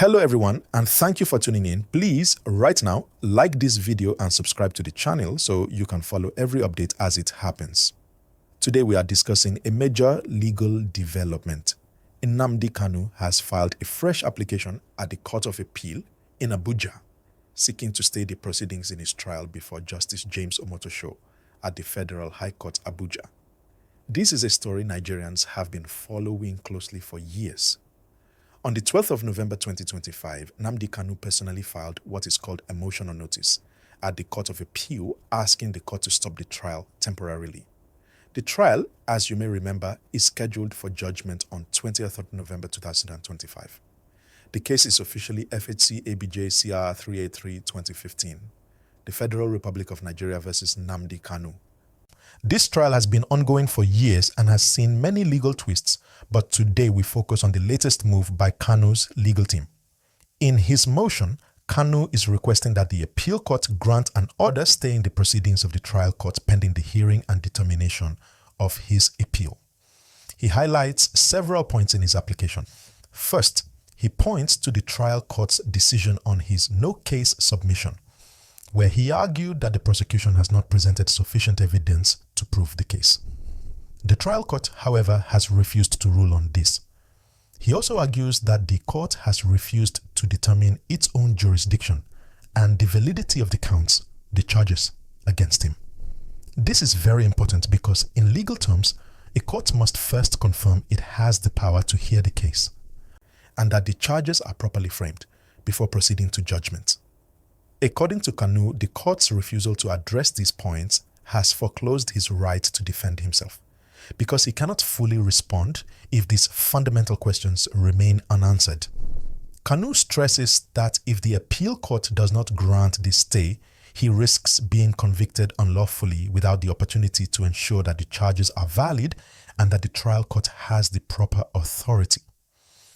Hello everyone, and thank you for tuning in. Please, right now, like this video and subscribe to the channel so you can follow every update as it happens. Today we are discussing a major legal development. Nnamdi Kanu has filed a fresh application at the Court of Appeal in Abuja, seeking to stay the proceedings in his trial before Justice James Omotosho at the Federal High Court, Abuja. This is a story Nigerians have been following closely for years. On the 12th of November 2025, Nnamdi Kanu personally filed what is called a motion on notice at the Court of Appeal, asking the court to stop the trial temporarily. The trial, as you may remember, is scheduled for judgment on 20th of November 2025. The case is officially FHC Abuja CR 383-2015, the Federal Republic of Nigeria versus Nnamdi Kanu. This trial has been ongoing for years and has seen many legal twists, but today we focus on the latest move by Kanu's legal team. In his motion, Kanu is requesting that the appeal court grant an order staying the proceedings of the trial court pending the hearing and determination of his appeal. He highlights several points in his application. First, he points to the trial court's decision on his no-case submission, where he argued that the prosecution has not presented sufficient evidence to prove the case. The trial court, however, has refused to rule on this. He also argues that the court has refused to determine its own jurisdiction and the validity of the counts, the charges against him. This is very important because in legal terms, a court must first confirm it has the power to hear the case and that the charges are properly framed before proceeding to judgment. According to Kanu, the court's refusal to address these points has foreclosed his right to defend himself because he cannot fully respond if these fundamental questions remain unanswered. Kanu stresses that if the appeal court does not grant the stay, he risks being convicted unlawfully without the opportunity to ensure that the charges are valid and that the trial court has the proper authority.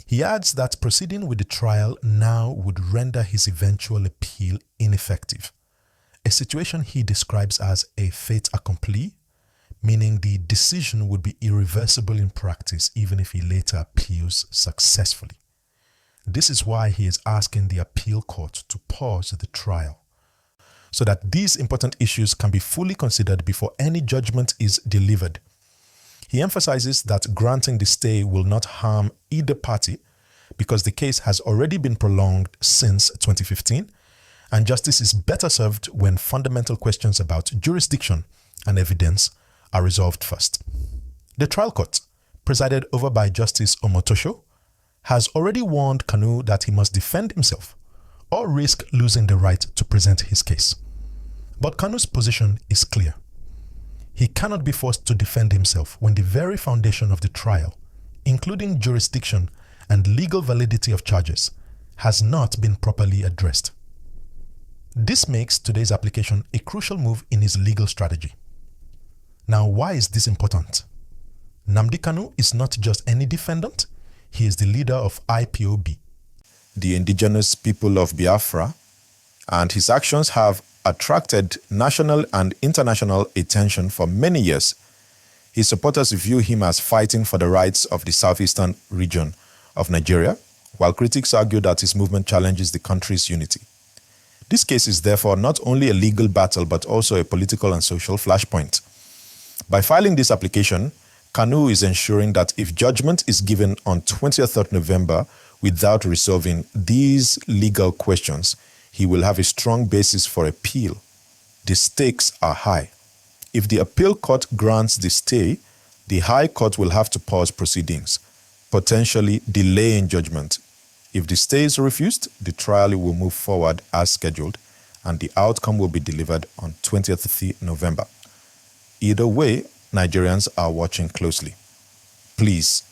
He adds that proceeding with the trial now would render his eventual appeal ineffective, a situation he describes as a fait accompli, meaning the decision would be irreversible in practice even if he later appeals successfully. This is why he is asking the appeal court to pause the trial, so that these important issues can be fully considered before any judgment is delivered. He emphasizes that granting the stay will not harm either party because the case has already been prolonged since 2015, and justice is better served when fundamental questions about jurisdiction and evidence are resolved first. The trial court, presided over by Justice Omotosho, has already warned Kanu that he must defend himself or risk losing the right to present his case. But Kanu's position is clear. He cannot be forced to defend himself when the very foundation of the trial, including jurisdiction and legal validity of charges, has not been properly addressed. This makes today's application a crucial move in his legal strategy. Now, why is this important? Nnamdi Kanu is not just any defendant, he is the leader of IPOB, the indigenous people of Biafra, and his actions have attracted national and international attention for many years. His supporters view him as fighting for the rights of the southeastern region of Nigeria, while critics argue that his movement challenges the country's unity. This case is therefore not only a legal battle but also a political and social flashpoint. By filing this application, Kanu is ensuring that if judgment is given on 20th of November without resolving these legal questions, he will have a strong basis for appeal. The stakes are high. If the appeal court grants the stay, the High Court will have to pause proceedings, potentially delaying judgment. If the stay is refused, the trial will move forward as scheduled, and the outcome will be delivered on 20th November. Either way, Nigerians are watching closely. Please,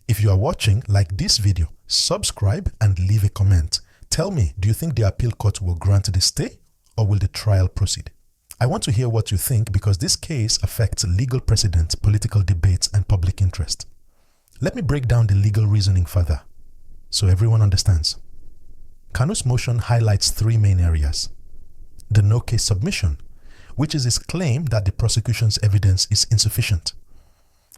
if you are watching, like this video, subscribe and leave a comment. Tell me, do you think the appeal court will grant the stay or will the trial proceed? I want to hear what you think because this case affects legal precedent, political debates, and public interest. Let me break down the legal reasoning further so everyone understands. Kanu's motion highlights three main areas. The no-case submission, which is his claim that the prosecution's evidence is insufficient.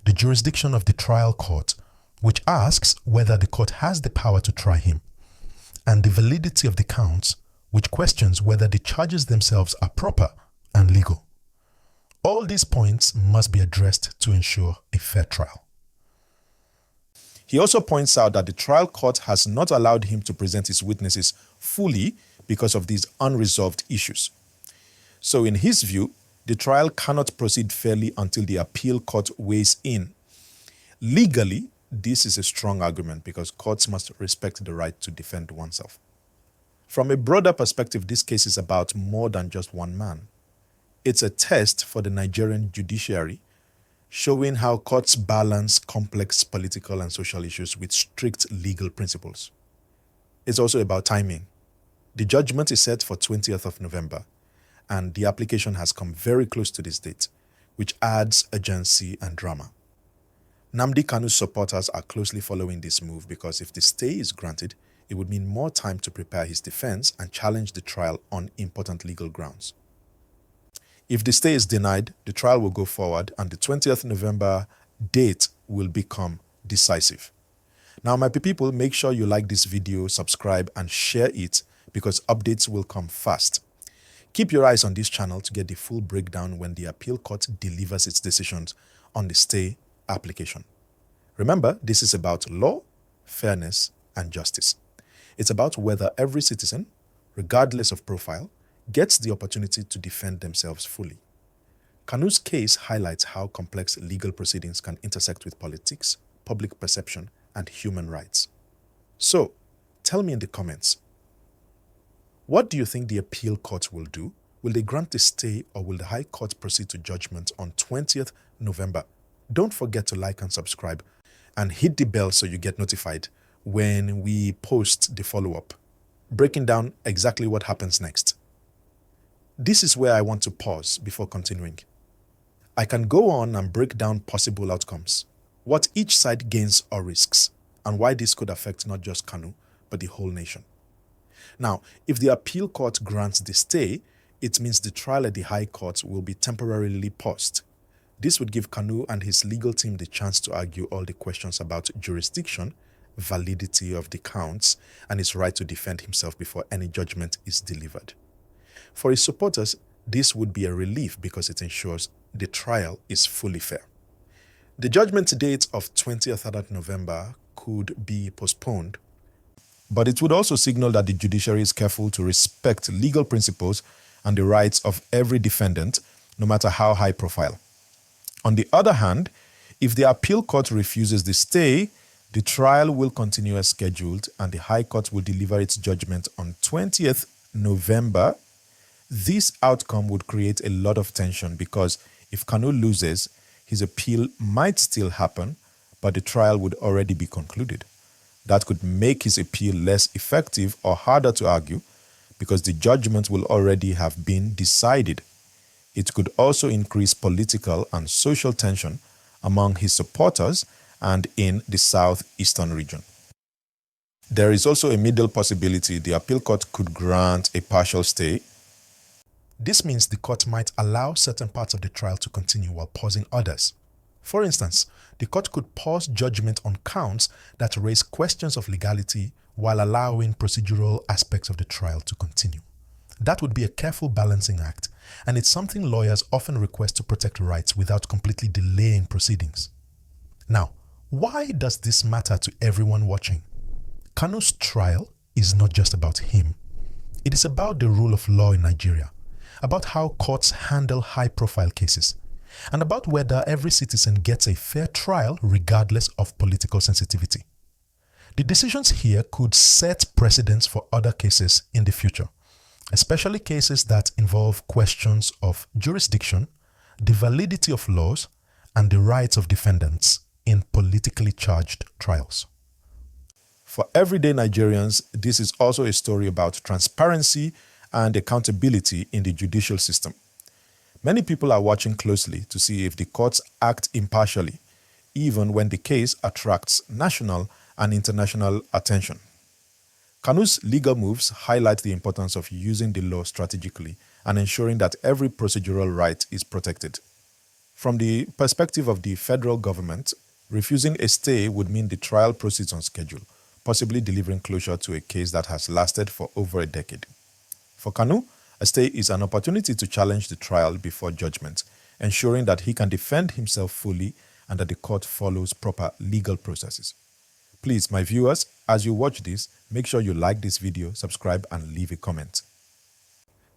The jurisdiction of the trial court, which asks whether the court has the power to try him. and the validity of the counts, which questions whether the charges themselves are proper and legal. All these points must be addressed to ensure a fair trial. He also points out that the trial court has not allowed him to present his witnesses fully because of these unresolved issues. So in his view, the trial cannot proceed fairly until the appeal court weighs in. Legally, this is a strong argument because courts must respect the right to defend oneself. From a broader perspective, this case is about more than just one man. It's a test for the Nigerian judiciary, showing how courts balance complex political and social issues with strict legal principles. It's also about timing. The judgment is set for 20th of November, and the application has come very close to this date, which adds urgency and drama. Nnamdi Kanu's supporters are closely following this move because if the stay is granted, it would mean more time to prepare his defense and challenge the trial on important legal grounds. If the stay is denied, the trial will go forward and the 20th November date will become decisive. Now, my people, make sure you like this video, subscribe and share it because updates will come fast. Keep your eyes on this channel to get the full breakdown when the appeal court delivers its decisions on the stay application. Remember, this is about law, fairness, and justice. It's about whether every citizen, regardless of profile, gets the opportunity to defend themselves fully. Kanu's case highlights how complex legal proceedings can intersect with politics, public perception, and human rights. So, tell me in the comments, what do you think the appeal court will do? Will they grant the stay or will the High Court proceed to judgment on 20th November? Don't forget to like and subscribe and hit the bell so you get notified when we post the follow-up, breaking down exactly what happens next. This is where I want to pause before continuing. I can go on and break down possible outcomes, what each side gains or risks, and why this could affect not just Kanu, but the whole nation. Now, if the appeal court grants the stay, it means the trial at the High Court will be temporarily paused. This would give Kanu and his legal team the chance to argue all the questions about jurisdiction, validity of the counts, and his right to defend himself before any judgment is delivered. For his supporters, this would be a relief because it ensures the trial is fully fair. The judgment date of 20th November could be postponed, but it would also signal that the judiciary is careful to respect legal principles and the rights of every defendant, no matter how high profile. On the other hand, if the appeal court refuses the stay, the trial will continue as scheduled and the High Court will deliver its judgment on 20th November. This outcome would create a lot of tension because if Kanu loses, his appeal might still happen, but the trial would already be concluded. That could make his appeal less effective or harder to argue because the judgment will already have been decided. It could also increase political and social tension among his supporters and in the southeastern region. There is also a middle possibility the appeal court could grant a partial stay. This means the court might allow certain parts of the trial to continue while pausing others. For instance, the court could pause judgment on counts that raise questions of legality while allowing procedural aspects of the trial to continue. That would be a careful balancing act, and it's something lawyers often request to protect rights without completely delaying proceedings. Now, why does this matter to everyone watching? Kanu's trial is not just about him. It is about the rule of law in Nigeria, about how courts handle high-profile cases, and about whether every citizen gets a fair trial regardless of political sensitivity. The decisions here could set precedents for other cases in the future, especially cases that involve questions of jurisdiction, the validity of laws, and the rights of defendants in politically charged trials. For everyday Nigerians, this is also a story about transparency and accountability in the judicial system. Many people are watching closely to see if the courts act impartially, even when the case attracts national and international attention. Kanu's legal moves highlight the importance of using the law strategically and ensuring that every procedural right is protected. From the perspective of the federal government, refusing a stay would mean the trial proceeds on schedule, possibly delivering closure to a case that has lasted for over a decade. For Kanu, a stay is an opportunity to challenge the trial before judgment, ensuring that he can defend himself fully and that the court follows proper legal processes. Please, my viewers, as you watch this, make sure you like this video, subscribe, and leave a comment.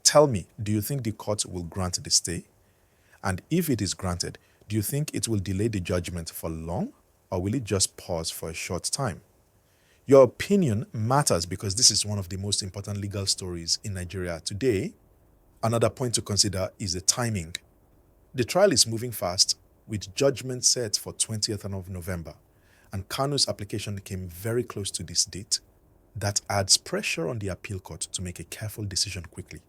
Tell me, do you think the court will grant the stay? And if it is granted, do you think it will delay the judgment for long, or will it just pause for a short time? Your opinion matters because this is one of the most important legal stories in Nigeria today. Another point to consider is the timing. The trial is moving fast, with judgment set for 20th of November, and Kanu's application came very close to this date. That adds pressure on the appeal court to make a careful decision quickly.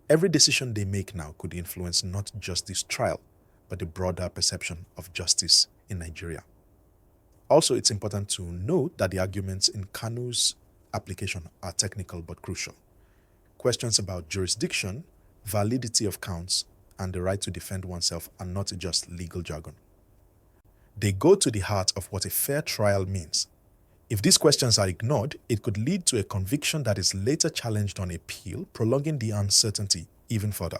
Every decision they make now could influence not just this trial, but the broader perception of justice in Nigeria. Also, it's important to note that the arguments in Kanu's application are technical but crucial. Questions about jurisdiction, validity of counts, and the right to defend oneself are not just legal jargon. They go to the heart of what a fair trial means. If these questions are ignored, it could lead to a conviction that is later challenged on appeal, prolonging the uncertainty even further.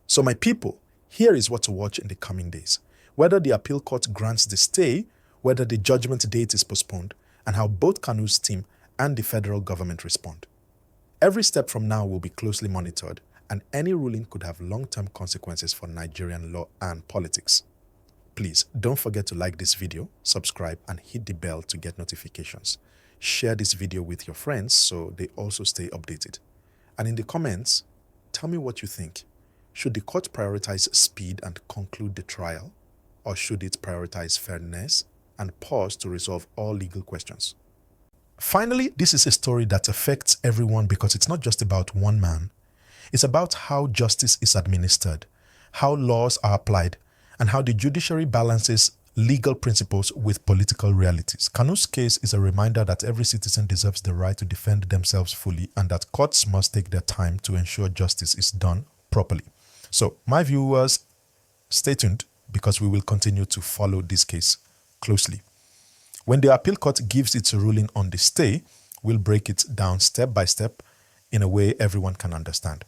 So my people, here is what to watch in the coming days. Whether the appeal court grants the stay, whether the judgment date is postponed, and how both Kanu's team and the federal government respond. Every step from now will be closely monitored, and any ruling could have long-term consequences for Nigerian law and politics. Please don't forget to like this video, subscribe, and hit the bell to get notifications. Share this video with your friends so they also stay updated. And in the comments, tell me what you think. Should the court prioritize speed and conclude the trial, or should it prioritize fairness and pause to resolve all legal questions? Finally, this is a story that affects everyone because it's not just about one man. It's about how justice is administered, how laws are applied, and how the judiciary balances legal principles with political realities. Kanu's case is a reminder that every citizen deserves the right to defend themselves fully and that courts must take their time to ensure justice is done properly. So, my viewers, stay tuned because we will continue to follow this case closely. When the appeal court gives its ruling on the stay, we'll break it down step by step in a way everyone can understand.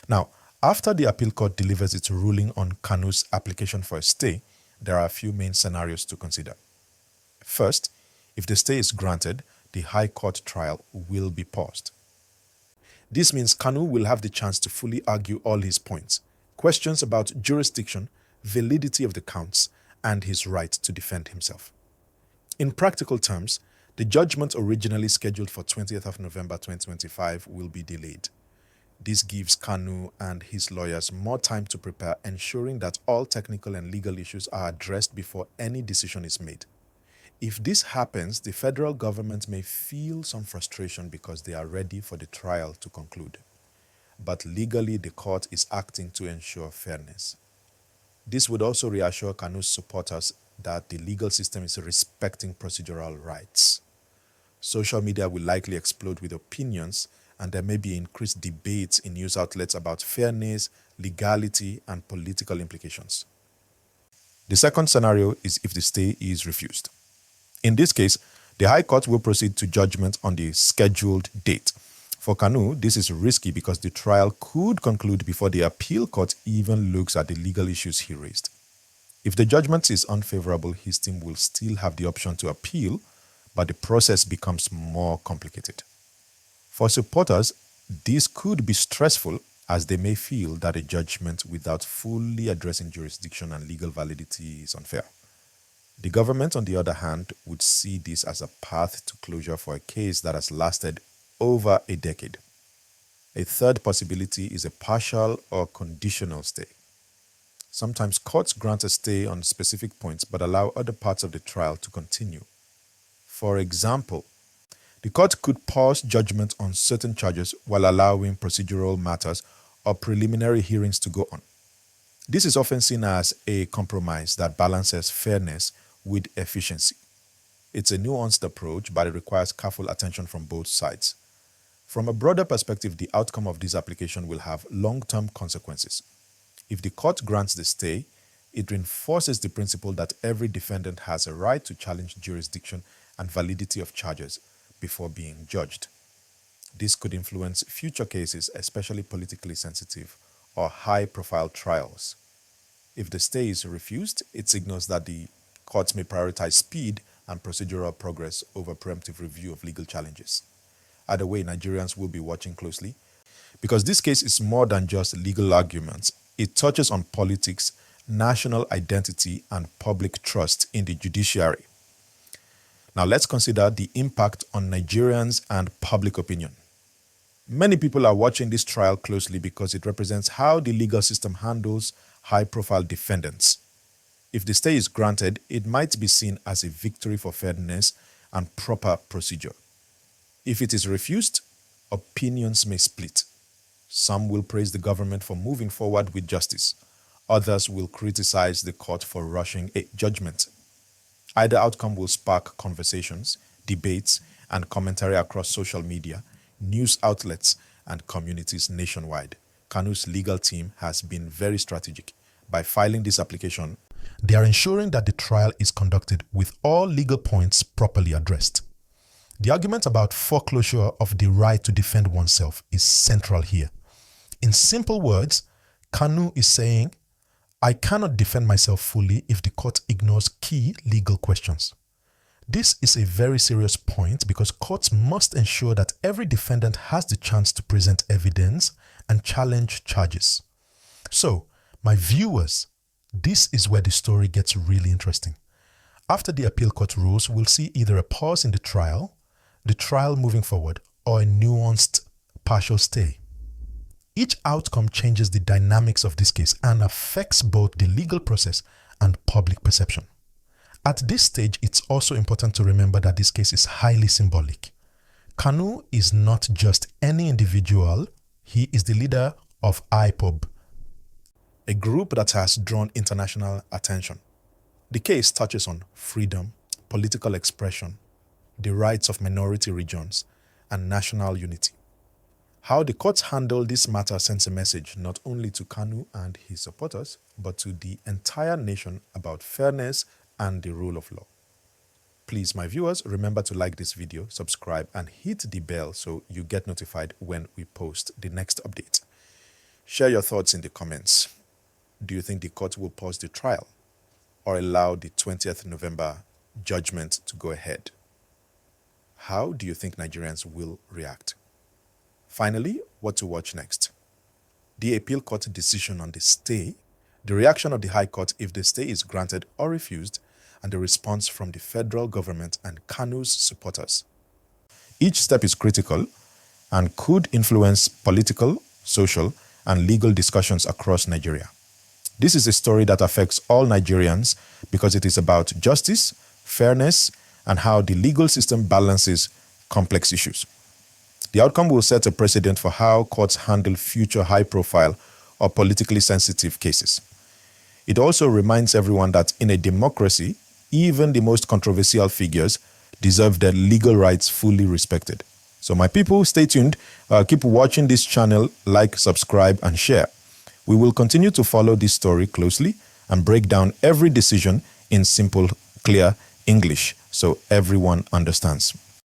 Now, after the appeal court delivers its ruling on Kanu's application for a stay, there are a few main scenarios to consider. First, if the stay is granted, the High Court trial will be paused. This means Kanu will have the chance to fully argue all his points, questions about jurisdiction, validity of the counts, and his right to defend himself. In practical terms, the judgment originally scheduled for 20th of November 2025 will be delayed. This gives Kanu and his lawyers more time to prepare, ensuring that all technical and legal issues are addressed before any decision is made. If this happens, the federal government may feel some frustration because they are ready for the trial to conclude. But legally, the court is acting to ensure fairness. This would also reassure Kanu's supporters that the legal system is respecting procedural rights. Social media will likely explode with opinions, and there may be increased debates in news outlets about fairness, legality, and political implications. The second scenario is if the stay is refused. In this case, the High Court will proceed to judgment on the scheduled date. For Kanu, this is risky because the trial could conclude before the appeal court even looks at the legal issues he raised. If the judgment is unfavorable, his team will still have the option to appeal, but the process becomes more complicated. For supporters, this could be stressful as they may feel that a judgment without fully addressing jurisdiction and legal validity is unfair. The government, on the other hand, would see this as a path to closure for a case that has lasted over a decade. A third possibility is a partial or conditional stay. Sometimes courts grant a stay on specific points but allow other parts of the trial to continue. For example, the court could pause judgment on certain charges while allowing procedural matters or preliminary hearings to go on. This is often seen as a compromise that balances fairness with efficiency. It's a nuanced approach, but it requires careful attention from both sides. From a broader perspective, the outcome of this application will have long-term consequences. If the court grants the stay, it reinforces the principle that every defendant has a right to challenge jurisdiction and validity of charges before being judged. This could influence future cases, especially politically sensitive or high-profile trials. If the stay is refused, it signals that the courts may prioritize speed and procedural progress over preemptive review of legal challenges. Either way, Nigerians will be watching closely because this case is more than just legal arguments. It touches on politics, national identity, and public trust in the judiciary. Now let's consider the impact on Nigerians and public opinion. Many people are watching this trial closely because it represents how the legal system handles high-profile defendants. If the stay is granted, it might be seen as a victory for fairness and proper procedure. If it is refused, opinions may split. Some will praise the government for moving forward with justice. Others will criticize the court for rushing a judgment. Either outcome will spark conversations, debates, and commentary across social media, news outlets, and communities nationwide. Kanu's legal team has been very strategic. By filing this application, they are ensuring that the trial is conducted with all legal points properly addressed. The argument about foreclosure of the right to defend oneself is central here. In simple words, Kanu is saying, I cannot defend myself fully if the court ignores key legal questions. This is a very serious point because courts must ensure that every defendant has the chance to present evidence and challenge charges. So, my viewers, this is where the story gets really interesting. After the appeal court rules, we'll see either a pause in the trial moving forward, or a nuanced partial stay. Each outcome changes the dynamics of this case and affects both the legal process and public perception. At this stage, it's also important to remember that this case is highly symbolic. Kanu is not just any individual, he is the leader of IPOB, a group that has drawn international attention. The case touches on freedom, political expression, the rights of minority regions, and national unity. How the courts handle this matter sends a message not only to Kanu and his supporters, but to the entire nation about fairness and the rule of law. Please, my viewers, remember to like this video, subscribe, and hit the bell so you get notified when we post the next update. Share your thoughts in the comments. Do you think the court will pause the trial or allow the 20th November judgment to go ahead? How do you think Nigerians will react? Finally, what to watch next? The appeal court decision on the stay, the reaction of the High Court if the stay is granted or refused, and the response from the federal government and Kanu's supporters. Each step is critical and could influence political, social, and legal discussions across Nigeria. This is a story that affects all Nigerians because it is about justice, fairness, and how the legal system balances complex issues. The outcome will set a precedent for how courts handle future high-profile or politically sensitive cases. It also reminds everyone that in a democracy, even the most controversial figures deserve their legal rights fully respected. So my people, stay tuned, keep watching this channel, like, subscribe, and share. We will continue to follow this story closely and break down every decision in simple, clear English so everyone understands.